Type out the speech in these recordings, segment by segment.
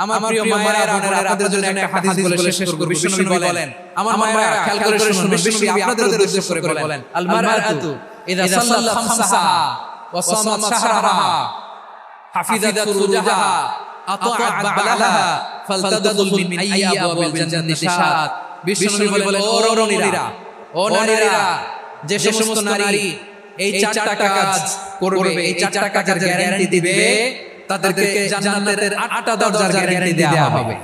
আমার প্রিয় মায়েরা বোনেরা, আপনাদের জন্য একটা হাদিস বলে শেষ করব। বিশ্বনবী বলেন, আমার মায়েরা খেয়াল করে শুনুন, বিশ্বনবী আপনাদের উদ্দেশ্য করে বলেন, আল মারআতু ইযা সাল্লাত খামসাহা ওয়া সামাত শাহরাহা হাফিজাত ফুরুজাহা আতাআত বা'লাহা ফালতাদখুল মিন আইয়ি আবওয়াবিল জান্নাতি শাআত। বিশ্বনবী বলেন, ও নারীরা, ও নারীরা, যে সমস্ত নারী এই চারটা কাজ করবে, এই চারটা কাজের গ্যারান্টি দিবে, তাদেরকে জান্নাতের 8টা দরজার গ্যারান্টি দেওয়া হবে।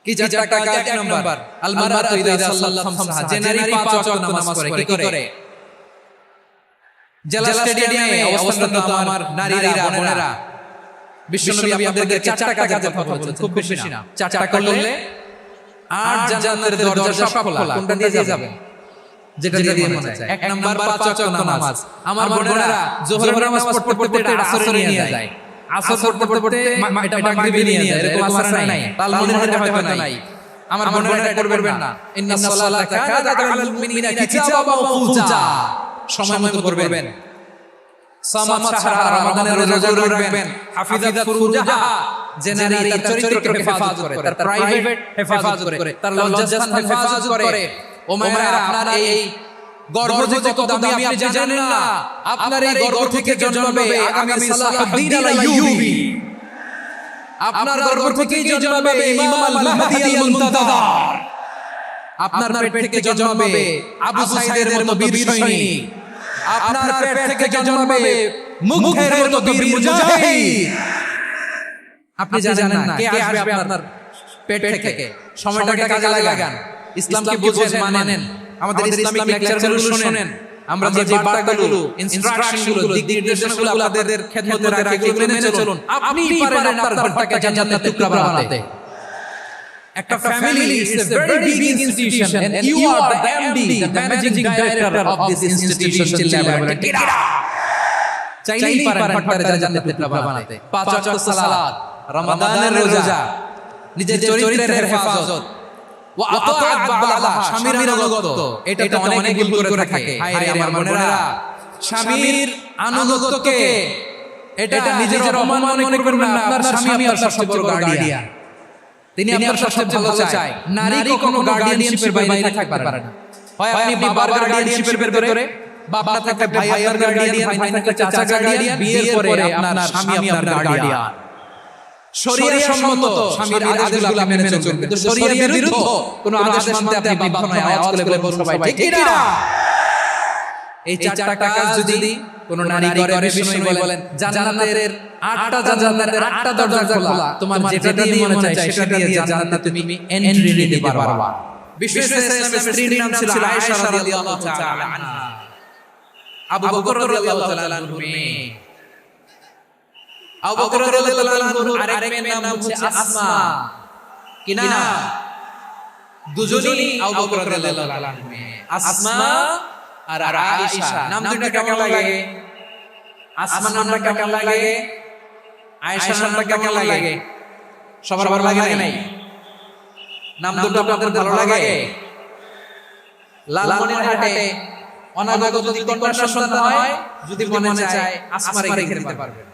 কি চারটা কাজ? এক নাম্বার, আল মারআতু ইযা সাল্লাত খামসাহা, যে নারী 5 ওয়াক্ত নামাজ পড়ে। কি করে? জেলা স্টেডিয়ামে অবস্থানরত আমার নারীরা বোনেরা, বিশ্বনবী আপনাদেরকে চারটা কাজের কথা বলছেন, খুব বেশি না। চারটা করলে 8 জান্নাতের দরজা সব খোলা। কোনটা দিয়ে যাবেন? যেটা দিয়ে মনে চায়। এক নাম্বার 5 ওয়াক্ত নামাজ। আমার বোনেরা যোহরের নামাজ পড়তে পড়তে আসরে নিয়ে যায়, আসর পড়তে পড়তে এটা মাগরিবে নিয়ে যায়, এরকম আসর নাই, তাল মনে হয়তো নাই। আমার বোনেরা এটা করবেন না। ইন্নাস সালাতা কানাত আলাল মুমিনিনা কিতাবাম মাওকুতা, সময় মতো করবেন। সামাত শাহরা, রমাদানের রোজা রাখবেন। হাফিজাত ফুরুজাহা, যে নারী তার চরিত্রকে হেফাজত করে, তার প্রাইভেট হেফাজত করে, তার লজ্জাস্থান হেফাজত করে। ও মায়েরা, আপনার এই গর্ভ যে কত দামি আপনি জানেন না। আপনার এই গর্ভ থেকে জন্মাবে আগামী সালাহুদ্দিন আল-আইয়ুবী। আপনার গর্ভ থেকে জন্মাবে ইমাম আল-মাহদী আল-মুনতাযর। আপনার পেট থেকে জন্মাবে আবু সাঈদের মতো বীর সৈনিক। আপনার পেট থেকে জন্মাবে মুখের মতো বীর মুজাহিদ। আপনি জানেন না কে আসবে আপনার পেট থেকে। সময়টাকে কাজে লাগান, ইসলামকে বুঝেন, মানেন, আমাদের ইসলামিক লেকচারগুলো শুনেন। আমরা যে বার্তাগুলো, ইনস্ট্রাকশনগুলো, দিক নির্দেশনাগুলো আপনাদের খেদমতে রাখি, এগুলো মেনে চলুন। আপনি পারেন আপনার ঘরটাকে জান্নাতের টুকরা বানাতে। একটা family is a very big institution and you are the MD, the managing director of this institution. চাইলেই পারেন ঘরটাকে জান্নাতের টুকরা বানাতে। 5 ওয়াক্ত সালাত, রমাদানের রোজা, নিজের চরিত্রের হেফাজত, ওয়া আতাআত বা'লাহা, স্বামীর আনুগত্য। এটা তো অনেকে ভুল করে থাকে। হায় রে আমার বোনেরা, স্বামীর আনুগত্যকে এটা নিজের অপমান মনে করবেন না। আপনার স্বামী আপনার সবচেয়ে বড় গার্ডিয়ান, তিনি আপনার সবচেয়ে ভালো চায়। নারী কখনো গার্ডিয়ানশিপের বাইরে থাকতে পারে না। হয় আপনি বাবার গার্ডিয়ানশিপের ভেতরে, বাবা থাকতে ভাইয়ের গার্ডিয়ান, ভাই থাকতে চাচা গার্ডিয়ান, বিয়ের পরে আপনার স্বামী আপনার গার্ডিয়ান। শরীয়ত সম্মত স্বামীর আদেশগুলো আপনি মেনে চলবেন, কিন্তু শরীয়তের বিরুদ্ধ কোন আদেশ মানতে আপনি বাধ্য নয়। আওয়াজ করে বলুন সবাই, ঠিক কি না? এই চারটা কাজ যদি কোন নারী করে, বিশ্বনবী বলেন জান্নাতের 8টা জান্নাতের 8টা দরজা খোলা। তোমার যেটা দিয়ে মনে চায় সেটা দিয়ে জান্নাতে তুমি এন্ট্রি নিতে পারবা। বিশ্ব ইসলামের স্ত্রীর নাম ছিল আয়েশা রাদিয়াল্লাহু তাআলা আনহা। আবু বকর রাদিয়াল্লাহু তাআলা আনহু মেয়ে। আবু বকর রাদিয়াল্লাহু আনহুর আরেক মেয়ের নাম হচ্ছে আসমা। কি নাম? দুজনেই আবু বকর রাদিয়াল্লাহু তাআলা আনহু মেয়ে। আসমা আর আয়েশা। নাম দুটো কেমন লাগে? আসমা নামটা কেমন লাগে? আয়েশা নামটা কেমন লাগে? সবার ভালো লাগে নাই? নাম দুটো আপনাদের ভালো লাগে? লালমনিরহাটে অনাগত যদি কন্যা সন্তান হয়, যদি মনে চায় আসমা রেখে দিতে পারবেন,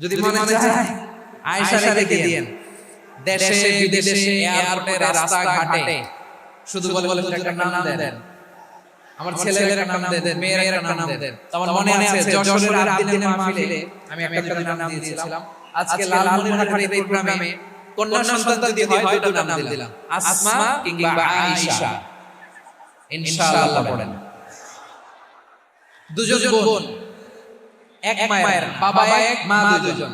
যদি মনে চায় আয়েশা রেখে দিয়েন। দেশে বিদেশে এয়ারপোর্টে রাস্তাঘাটে শুধু বলে একটা নাম দেন, আমার ছেলের একটা নাম দেন, মেয়ের একটা নাম দেন। আমার মনে আছে যশোরের আদিনের মাহফিলে আমি একটা নাম দিয়েছিলাম। আজকে লালমনিরহাটের এই প্রোগ্রামে কন্যা সন্তান যদি হয় দুটো নাম দিলাম, আসমা কিংবা আয়েশা। ইনশাআল্লাহ পড়েন। দুজন বোন, এক মায়ের, বাবা এক, মা দুজন।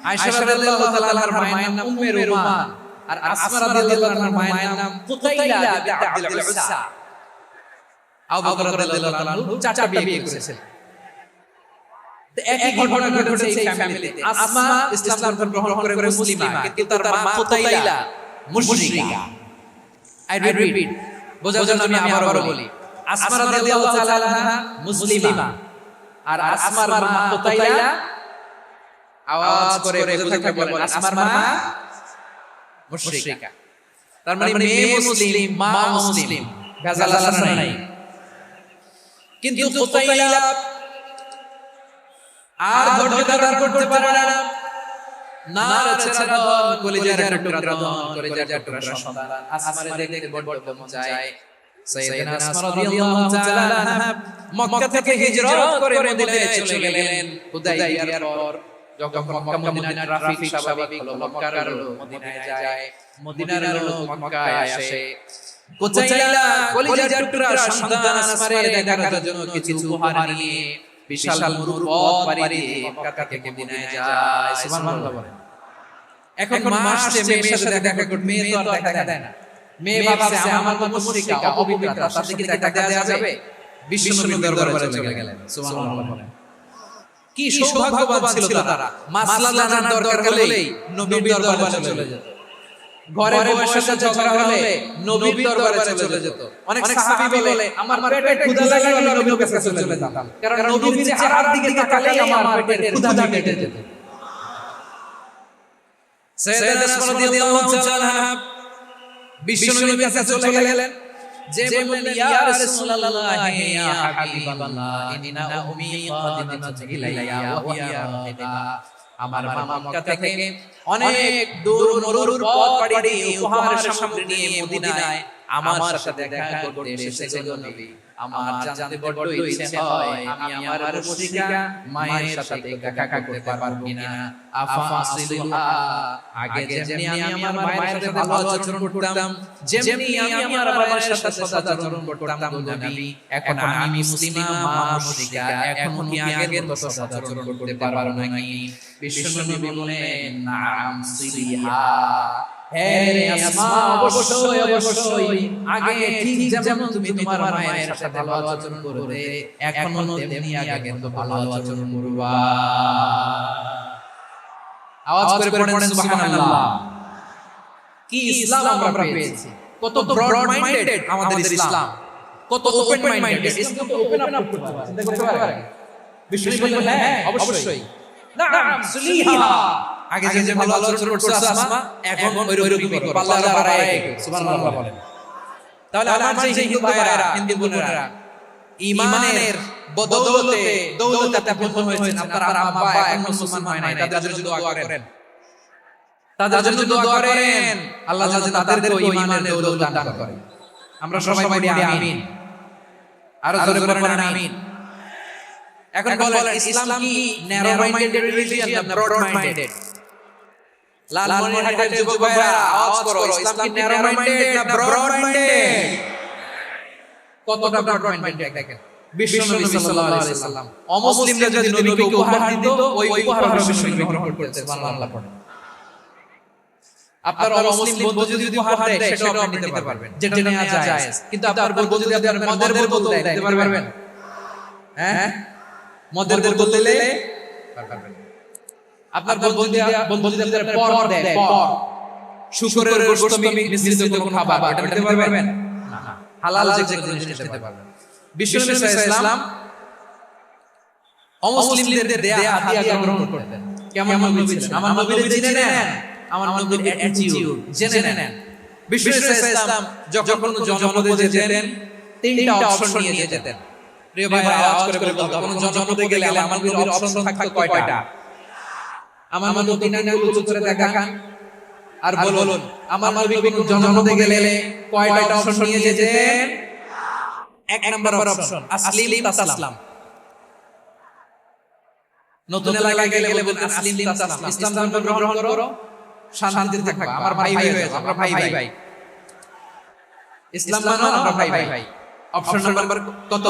আয়েশা রাদিয়াল্লাহু তাআলা আনহার মায়ের নাম উম্মে রুমান, আর আসমা রাদিয়াল্লাহু আনহার মায়ের নাম কুতাইলা বিনতে আব্দুল উজ্জা। আবু বকর রাদিয়াল্লাহু তাআলা আনহু 4টা বিয়ে করেছেন। তো একই ঘটনা ঘটেছে এই ফ্যামিলিতে। আসমা ইসলাম গ্রহণ করে মুসলিমা, কিন্তু তার মা কুতাইলা মুশরিকা। আই রিপিট, বোঝার জন্য আমি আবারো বলি। আসমা রাদিয়াল্লাহু তাআলা আনহা মুসলিমা, আর আসমার মা কুতাইলা, আওয়াজ করে বুঝে থাকবে বলেন, আসমার মা মুশরিকা। তার মানে মেয়ে মুসলিম, মা মুসলিম, ভেজাল আছে নাই? কিন্তু কুতাইলা আর ধৈর্য ধারণ করতে পারে না। নার ছেড়া ধন কলিজার টুকরা ধন কলিজার টুকরা সন্তান আসমারে দেখতে বড় মন চায় সাইয়েদনা আসমা রাদিয়াল্লাহু তাআলা আনহা মক্কা থেকে হিজরত করে মদিনায় চলে গেলেন হুদাইবিয়ার পর যখন মক্কা মদিনার ট্রাফিক স্বাভাবিক হলো মক্কার লোক মদিনায় যায় মদিনার লোক মক্কায় আসে কোচাইলা কলিজার টুকরা সন্তান আসমারে দেখার জন্য কিছু উপহার নিয়ে বিশাল মরুর পথ পাড়ি দিয়ে মক্কা থেকে মদিনায় যায় সুবহানাল্লাহ বলেন এখন মাস মেয়ের সাথে দেখা করতে মেয়ে তো আর দেখা দেয় না মেয়ে ভাবছে আমার মতো মুশরিকা অপবিত্র তার সাথে কি দেখা দেওয়া যাবে বিশ্বনবীর দরবারে চলে গেলেন সুবহানাল্লাহ বলেন কি সৌভাগ্যবান ছিল তারা মাসলা জানার দরকার হলেই নবীর দরবারে চলে যেত ঘরে বউয়ের সাথে ঝগড়া হলে নবীর দরবারে চলে যেত অনেক সাহাবী বলে আমার পেটে ক্ষুধা লাগলে আমি নবীর কাছে চলে যেতাম কারণ নবীর চেহারার দিকে তাকালেই আমার পেটের ক্ষুধা মিটে যেত সাইয়েদনা আসমা রাদিয়াল্লাহু তাআলা বিশ্বনবীর কাছে চলে গেলেন যে বললেন ইয়া রাসূলুল্লাহ ইয়া হাবিবাল্লাহ ইন্না উম্মি কাদিমাতুন ইলাইয়া ওয়া হিয়া রাহিবা আমার মা মক্কা থেকে অনেক দূর মরুর পথ পাড়ি উপহার সামগ্রী নিয়ে মদিনায় আমার সাথে দেখা করতে এসেছিল নবী আমার জানতে বড় ইচ্ছে হয় আমি আমার মুশরিকা মায়ের সাথে দেখা করতে পারবো কিনা আফাসিলুহা আগে যেমনি আমি আমার মায়ের সাথে ভালো আচরণ করতাম যেমনি আমি আমার বাবার সাথে সদাচরণ করতাম নবী এখন আমি মুসলিমা মা মুশরিকা এখন কি আগের মতো সদাচরণ করতে পারবো নাকি বিশ্বনবী বললেন নাম সিলিহা হে আসমা অবশ্যই আগে ঠিক যেমন তুমি তোমার মায়ের সাথে ভালো আচরণ করতে এখনো তেমনি আগের মতো ভালো আচরণ করবা আওয়াজ করে পড়েন সুবহানাল্লাহ কি ইসলাম আমরা পেয়েছি কত ব্রড মাইন্ডেড আমাদের ইসলাম কত ওপেন মাইন্ডেড ইসলাম তো ওপেন আপ করতে পারে চিন্তা করতে পারে বিশ্বনবী বললেন হ্যাঁ অবশ্যই নাম সুলিহা আগে যে ভালো আচরণ করছে আসমা এখন ওইরকমই করো পাল্লা বাড়ায় সুবহানাল্লাহ বলেন তাহলে আমার যে হিন্দু ভাইরা হিন্দু বোনেরা ঈমানের বদৌলতে দৌলতে পূর্ণ হয়েছেন আপনার আব্বা এখন মুসলমান হয় নাই তাদের জন্য দোয়া করেন তাদের জন্য দোয়া করেন আল্লাহ যেন তাদেরকে ঈমানের দৌলত দান করেন আমরা সবাই বলি আমিন আর জোরে বলেন আমিন এখন বলেন ইসলাম কি ন্যারো মাইন্ডেড রিলিজিয়ন না ব্রড মাইন্ডেড লালমনিরহাটের যুবক ভাইরা আওয়াজ করো ইসলাম কি ন্যারো মাইন্ডেড না ব্রড মাইন্ডেড কতটা ব্রড মাইন্ডেড দেখেন বিশ্বনবী সাল্লাল্লাহু আলাইহি সাল্লাম অমুসলিমরা যদি নবীকে উপহার দিত ওই উপহার বিশ্বনবী গ্রহণ করতেন সুবহানাল্লাহ পড়েন আপনার অমুসলিম বন্ধু যদি উপহার দেয় সেটাও আপনি নিতে পারবেন যেটা নেওয়া যায় কিন্তু আপনার বন্ধু যদি আপনার মদের বোতল দেয় দিতে পারবেন হ্যাঁ মদের বোতল দিলে পারবেন আপনার বন্ধু যদি আপনার পর দেয় পর শুকরের গোশত মিশ্রিত কোনো খাবার এটা নিতে পারবেন না হালাল যে কোনো জিনিস নিতে পারবেন বিশ্বনবী সাল্লাল্লাহু আলাইহি সাল্লাম অমুসলিমদের দেয়া হাদিয়া গ্রহণ করতেন কেমন নবী ছিলেন আমার নবীর জেনে নেন আমার নবীর অ্যাটিটিউড জেনে নেন বিশ্বনবী সাল্লাল্লাহু আলাইহি সাল্লাম যখন জনপদে যেতেন তিনটা অপশন নিয়ে যেতেন প্রিয় ভাইরা আওয়াজ করে বলতো কোন জনপদে গেলে আমার নবীর অপশন থাকতো কয়টা আমার নবী তিন আঙ্গুল উঁচু করে দেখান আর বলুন আমার নবী কোন জনপদে গেলে কয়টা অপশন নিয়ে যেতেন এক নাম্বার অপশন আসলিম তাসলাম নতুন এলাকায় গেলে বলতেন আসলিম তাসলাম ইসলাম ধর্ম গ্রহণ করো শান্তিতে থাকবা আমার ভাই হয়ে যাও আমরা ভাই ভাই ইসলাম মানো আমরা ভাই ভাই অপশন নাম্বার কত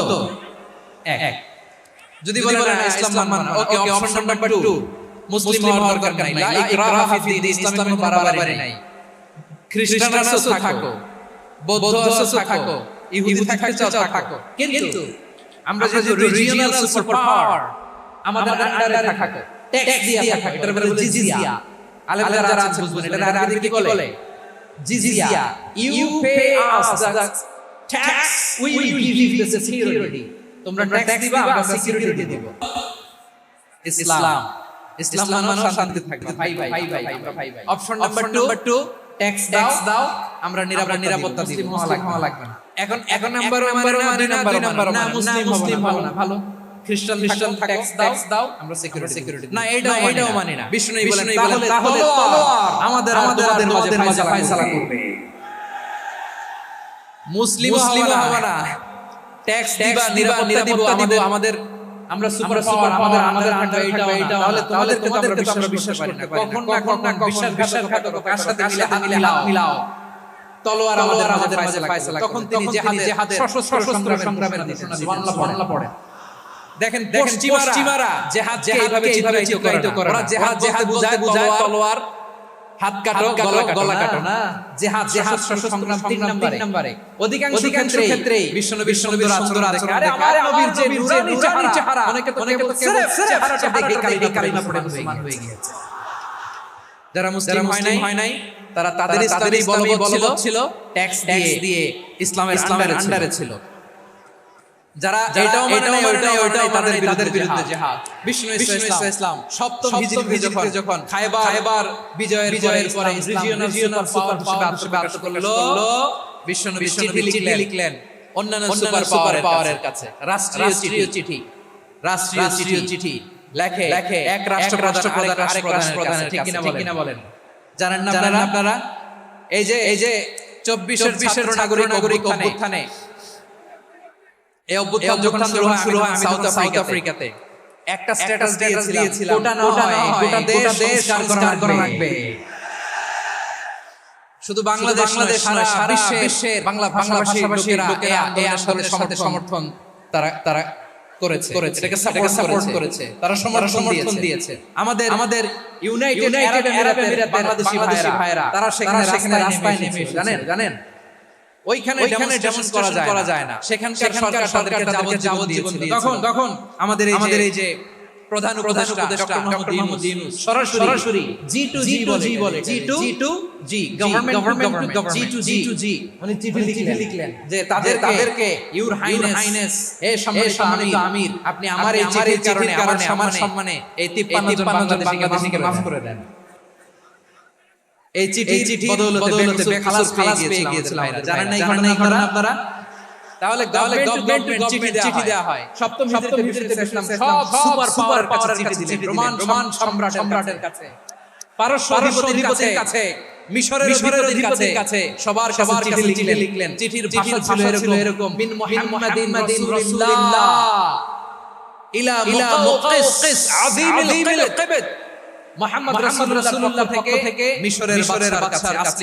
এক যদি বলেন ইসলাম মানো ওকে অপশন নাম্বার 2 মুসলিম হওয়ার দরকার নাই লা ইকরাহা ফিদ ইসলামে বাড়াবাড়ি নাই খ্রিস্টান আছো থাকো বৌদ্ধ আছো থাকো ইহুদি থাকতে চাও থাকো কিন্তু আমরা যে রিজিওনাল সুপার পাওয়ার আমাদের আন্ডারে থাকো ট্যাক্স দিয়া থাকো এটা বলে জিজিয়া আলেম যারা আছে বুঝবেন এটা আরবিতে কি বলে জিজিয়া you pay us the tax we will give you the security তোমরা ট্যাক্স দিবা আমরা সিকিউরিটি দেব ইসলাম মানো শান্তি থাকবে ভাই আমরা ভাই অপশন নাম্বার 2 ট্যাক্স দাও আমরা নিরাপত্তা দিব মুসলিম হওয়া লাগবে না এখন নাম্বার না দুই নাম্বার না মুসলিম হবো না ভালো খ্রিস্টান ট্যাক্স দাও, আমরা সিকিউরিটি না, এটাও মানি না। বিষ্ণু বলেন তাহলে আমাদের মাঝে ফয়সালা করবে। মুসলিম হবে না, ট্যাক্স দিবা, নিরাপত্তা দিব আমাদের, আমরা সুপার আমাদের আন্ডার এটা তাহলে তোমাদেরকে তো আমরা বিশ্বাস করি না। কখন বিশ্বাসঘাতক কার সাথে মিলে হাত মিলাও, তলোয়ার আমাদের মাঝে ফয়সালা। তখন তিনি জিহাদের সশস্ত্র সংগ্রামের ঘোষণা দিলেন। সুবহানাল্লাহ পড়েন। দেখেন পশ্চিমারা জিহাদকে এইভাবে চিত্রায়িত করে। ওরা জিহাদ বুঝায় তলোয়ার, হাত কাটো, গলা কাটো না। জিহাদ সশস্ত্র সংগ্রাম ৩ নম্বরে। অধিকাংশ ক্ষেত্রেই বিশ্বনবীর সুন্দর আচরণ দেখে, আরে আমার নবীর যে নুরানি চেহারা, অনেকে তো কেবল চেহারাটা দেখে কালিমা পড়ে মুসলমান হয়ে গিয়েছে। যারা মুসলিম হয় নাই তারা তাদের ইসলামী বলবৎ ছিল, ট্যাক্স দিয়ে ইসলামের আন্ডারে ছিল। যারা এটাও মানে ওইটাও তাদের বিরুদ্ধে জিহাদ। বিষ্ণু ইসলাম সপ্তম হিজরিতে যখন খায়বার বিজয়ের পরে রিজিওনাল সুপার করলো, বিশ্বনবী চিঠি লিখলেন অন্যান্য সুপার পাওয়ারের কাছে। রাষ্ট্রীয় চিঠি লেখে এক রাষ্ট্রপ্রধান আরেক রাষ্ট্রপ্রধানের, ঠিক কিনা বলেন? জানেন না আপনারা এই যে 24 ছাত্র নাগরিক অভ্যুত্থানে, এই অভ্যুত্থান যখন শুরু হয় সাউথ আফ্রিকাতে, একটা স্ট্যাটাস দিয়েছিলাম, গোটা দেশ সংস্কার করা লাগবে। শুধু বাংলাদেশ নয়, সারা বিশ্বের বাংলা ভাষাভাষীর লোকেরা এই আন্দোলনের সমর্থন তারা করেছে, এটাকে সাপোর্ট করেছে, তারা সমর্থন দিয়েছে। আমাদের ইউনাইটেড আরব আমিরাতের বাংলাদেশী ভাইরা তারা সেখানে রাস্তায় নেমেছে, জানেন? ওইখানে ডেমনস্ট্রেশন করা যায় না, সেখানকার সরকার তাদেরকে যাবজ্জীবন দিয়েছিল। তখন আমাদের এই যে প্রধান উপদেষ্টা ডক্টর মোহাম্মদ ইউনূস সরাসরি G2G বলে, G2G গভর্নমেন্ট টু G2G উনি চিঠি লিখলেন যে তাদেরকে ইউর হাইনেস হে সম্মানিত আমির, আপনি আমার এই চিঠির কারণে আমার সম্মানে এই 53 জন বাংলাদেশীকে মাফ করে দেন। এই চিঠি বদৌলতে খালাস পেয়ে গিয়েছিলাম। জানেন না এই ঘটনা আপনারা? তাহলে গভর্নমেন্ট চিঠি দেওয়া হয়। সপ্তম হিজরিতে ইসলাম সব সুপার পাওয়ারের কাছে চিঠি দিলেন। রোমান সম্রাটের কাছে, পারস্য অধিপতির কাছে, মিশরের অধিপতির কাছে, সবার চিঠি লিখলেন। চিঠির ভাষা ছিল এরকম, বিন মুহাম্মাদিন রাসূলুল্লাহ ইলা মুকাওকিস আযীমিল কিবত, মুহাম্মদ রাসূলুল্লাহ থেকে মিশরের বাদশার কাছে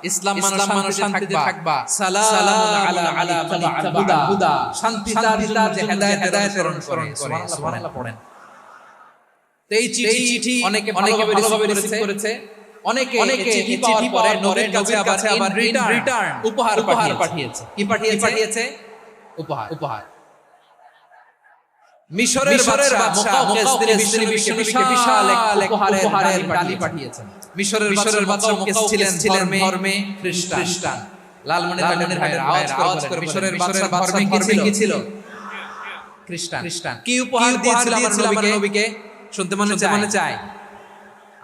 ইসলাম মানুষ শান্তিতে থাকবা, সালামুন আলা মান হুদা, শান্তি তার যে হেদায়েত স্মরণ করে। সুবহানাল্লাহ পড়েন। তো এই চিঠি অনেকে ভালোভাবে রিসিভ করেছে, অনেকে চিঠি পাওয়ার পরে নবীর কাছে আবার রিটার্ন উপহার পাঠিয়েছে। কি পাঠিয়েছে? উপহার। মিশরের বাদশা মুকাওকিস বিশ্বনবীকে বিশাল এক উপহারের ডালি পাঠিয়েছেন। মিশরের বাদশা মুকাওকিস ছিলেন ধর্মে খ্রিস্টান। লালমনির ভাইয়ের আওয়াজ করে মিশরের বাদশা ধর্মে কি ছিল? খ্রিস্টান। কি উপহার দিয়েছিল আমার নবীকে? শুনতে মনে চায়?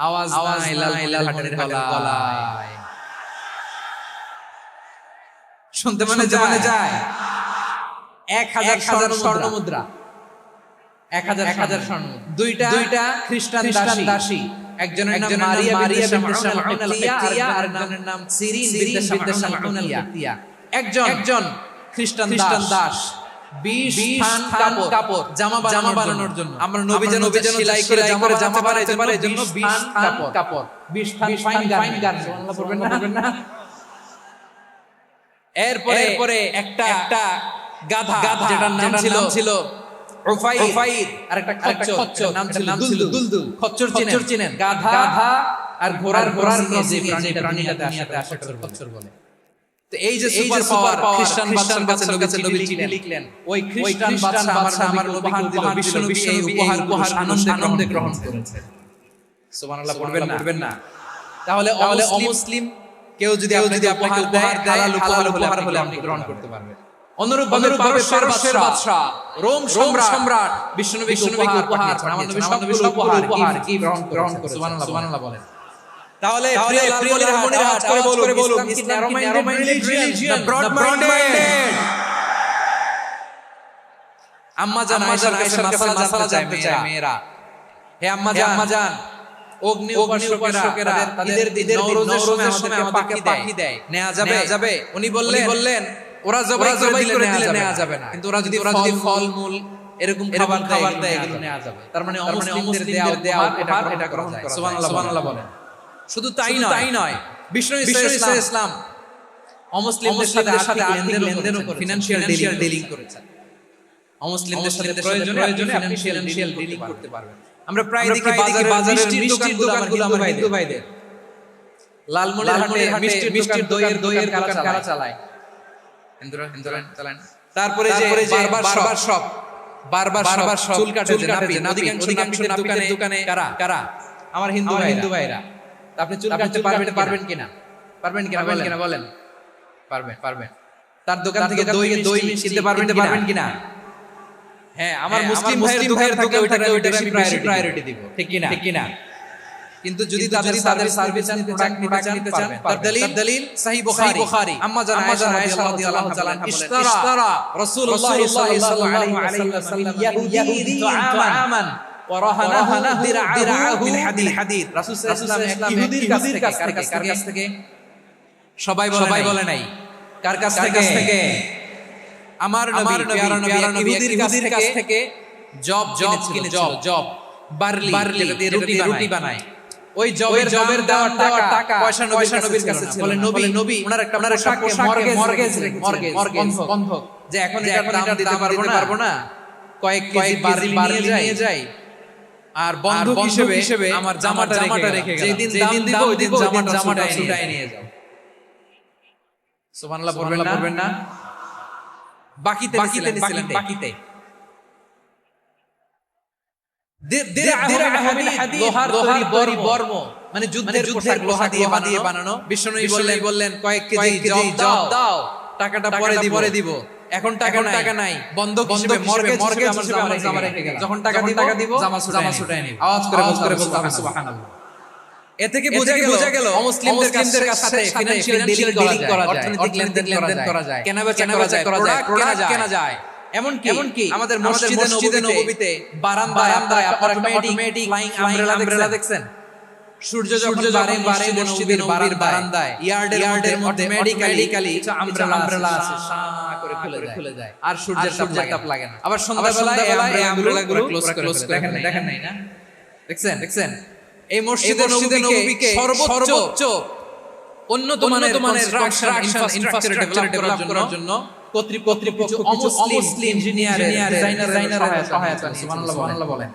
আওয়াজ নাই লালমনির গলায়। শুনতে মনে যায়? 1000 স্বর্ণ মুদ্রা, 1000 স্বর্ণ। দুইটা খ্রিস্টান দাসী, একজনের নাম মারিয়া বিনতে শামউন আল-কিতিয়া, আর একজনের নাম সিরিন বিনতে শামউন আল-কিতিয়া। একজন খ্রিস্টান দাস 20 থান কাপড় জামা বানানোর জন্য, আমরা নবী যেন সেলাই করে জামা বানাইতে পারে এজন্য 20 থান কাপড়, 20 থান ফাইন গার্মেন্টস। সুবহানাল্লাহ পড়বেন না? এরপরে একটা গাধা যেটার নাম ছিল উফাইর, আর একটা খচ্চর নাম ছিল দুলদুল। খচ্চর চিনেন? গাধা আর ঘোড়ার যে প্রাণীটাতে আসে খচ্চর বলে। তো এই যে সুপার পাওয়ার খ্রিস্টান বাদশার কাছে নবী চিঠি লিখলেন, ওই খ্রিস্টান বাদশা আমার উপহার দিল, বিশ্বনবী এই উপহার আনন্দে গ্রহণ করেছেন। সুবহানাল্লাহ পড়বেন না? তাহলে অমুসলিম কেউ যদি আপনাকে উপহার দেয়, হালাল উপহার হলে আপনি গ্রহণ করতে পারবেন। অনুরূপভাবে পারস্যের বাদশা রোম সম্রাট বিশ্বনবীকে উপহার, আমার নবী সব উপহার কি গ্রহণ করেছেন। সুবহানাল্লাহ বলেন। তাহলে প্রিয় লালমনির হাত করে বলুন, ইসলাম কি ন্যারো মাইন্ডেড রিলিজিয়ন না ব্রড মাইন্ডেড? আম্মা জান আয়েশার কাছে মাসালা জানতে চায় মেয়েরা, হে আম্মা জান অগ্নি উপাসকেরা তাদের নওরোজের সময় আমাদেরকে পাখি দেয়, নেওয়া যাবে? উনি বললেন ওরা জবাই করে দিলে নেওয়া যাবে না, কিন্তু ওরা যদি ফল মূল এরকম খাবার দেয় এগুলো নেওয়া যাবে। তার মানে অমুসলিমদের দেওয়া এটা গ্রহণ করা যায়। সুবহানাল্লাহ বলেন। শুধু তাই নয়, বিষ্ণু ইসলাম অমুসলিমদের সাথে লেনদেন করে, ফিনান্সিয়াল ডিলিং করেছেন। অমুসলিমদের সাথে প্রয়োজনে ফিনান্সিয়াল ডিলিং করতে পারবেন। আমরা প্রায় দেখি বাজারের মিষ্টির দোকানগুলো আমার হিন্দু ভাইদের, লালমনিরহাটে মিষ্টির দইয়ের দোকান কারা চালায়? হিন্দুরা চালায়। তারপরে যে বারবার সব চুল কাটে যে অধিকাংশ নাপিতের দোকানে কারা? আমার হিন্দু ভাইরা। আপনি চুল কাটতে পারবেন কিনা বলেন? পারবেন। তার দোকান থেকে দই কিনতে পারবেন কিনা? হ্যাঁ, আমার মুসলিম ভাইয়ের দোকান ওইটা বেশি প্রায়োরিটি দিব, ঠিক কিনা? কিন্তু যদি তাদের সার্ভিস এন্ড প্রোডাক্ট নিতে চান, তার দলিল সহিহ বুখারী। আম্মা জান আয়েশা রাদিয়াল্লাহু তাআলা ইশতারা রাসূলুল্লাহ সাল্লাল্লাহু আলাইহি ওয়াসাল্লাম ইয়াহুদি তাআমান ওয়া রাহানাহু দিরআহু বিল হাদিদ। রাসূল সাল্লাল্লাহু আলাইহি ওয়াসাল্লাম ইহুদির কাছ থেকে সবাই বলে নাই, কার কাছ থেকে? আমার নবী ইহুদির কাছ থেকে জব বার্লি দিয়ে রুটি বানায়। ওই জবের দেওয়া টাকা পয়সা নবীর কাছে ছিল। বলে নবী ওনার একটা মর্গেজ বন্ধক, যে এখন এটা দিতে পারবো না, কয়েক বার্লি নিয়ে যাই আর বন্ধক হিসেবে আমার জামাটা রেখে গেলাম, যেদিন দাম দিব ওই দিন জামাটা ছুটাই নিয়ে যাও। সুবহানাল্লাহ বলবেন না? বাকিতে লোহার বর্ম, মানে যুদ্ধের লোহা দিয়ে বানানো। বিষ্ণু বললেন কয়েক কেজি জব দাও, টাকাটা পরে দিব। এখন টাকা নাই, বন্ধক হিসেবে মর্গেজ আমার জামা রেখে গেলাম, যখন টাকা দিব জামা ছুটাই নিব। আওয়াজ করে বলতে হবে সুবহানাল্লাহ। এ থেকে বোঝা গেল মুসলিমদের কাছে ফিনান্সিয়াল ডিলিং করা যায়, অর্থনৈতিক লেনদেন করা যায়, কেনাবেচা করা যায়, প্রোডাক্ট কেনা যায়। এমনকি আমাদের মসজিদে নববীতে বারান্দায় অটোমেটিক ফ্লাইং আমব্রেলা দেখছেন? সূর্য যখন বারে মসজিদের নববীর বারান্দায় ইয়ার্ডের মধ্যে অটোমেটিক্যালি আমব্রেলা আছে, সা করে খুলে যায় আর সূর্যের তাপ লাগে না। আবার সন্ধ্যাবেলায় এই আমব্রেলাগুলো ক্লোজ করে দেখেন নাই না? দেখছেন? এই মসজিদে নববীকে সর্বোচ্চ উন্নত মানের ইনফ্রাস্ট্রাকচার ডেভেলপ করার জন্য কর্তৃপক্ষ অমুসলিম ইঞ্জিনিয়ার ডিজাইনার সহায়তা নিয়েছে। সুবহানাল্লাহ বলেন।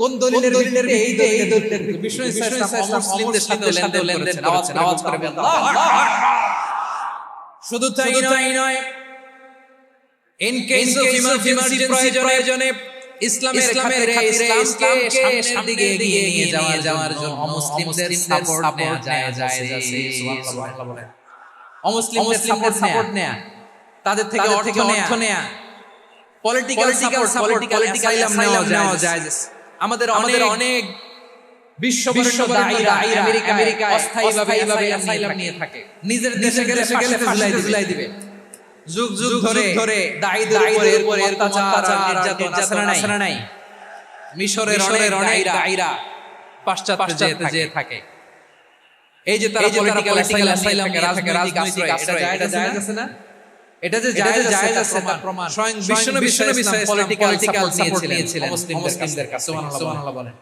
কোন দলিলের ভিত্তিতে? এই দলিলের ভিত্তিতে বিষ্ণু ইসলাম মুসলিমদের সাথে লেনদেন করেছেন। আওয়াজ করে বলেন আল্লাহু আকবার। শুধু তাই নয়, ইন কেস অফ ইমার্জেন্সি প্রয়োজনে ইসলামের খাতিরে ইসলামকে সামনের দিকে এগিয়ে নিয়ে যাওয়ার জন্য অমুসলিমদের সাপোর্ট নেওয়া যায়। সুবহানাল্লাহ বলেন। অমুসলিমদের সাপোর্ট নেয়া, তাদের থেকে অর্থ নেয়া, পলিটিক্যাল সাইলাম নেওয়া যায়। আমাদের অনেক বিশ্ববরেণ্য দাঈরা আমেরিকা অস্থায়ীভাবে সাইলাম নিয়ে থাকে, নিজের দেশে গেলে ঝুলাই দিবে। যুগ ধরে দাঈদের উপরে অত্যাচার নির্যাতন আছে নাই? মিশরের অনেক দাঈরা পাশ্চাত্যে যেয়ে থাকে। এই যে তারা পলিটিক্যাল অ্যাসাইলাম থেকে রাজনৈতিক আশ্রয়, এটা জায়েজ আছে না? এটা যে জায়েজ আছে তার প্রমাণ স্বয়ং বিশ্বনবী পলিটিক্যাল সাপোর্ট নিয়েছিলেন মুসলিমদের কাছে। সুবহানাল্লাহ বলেন।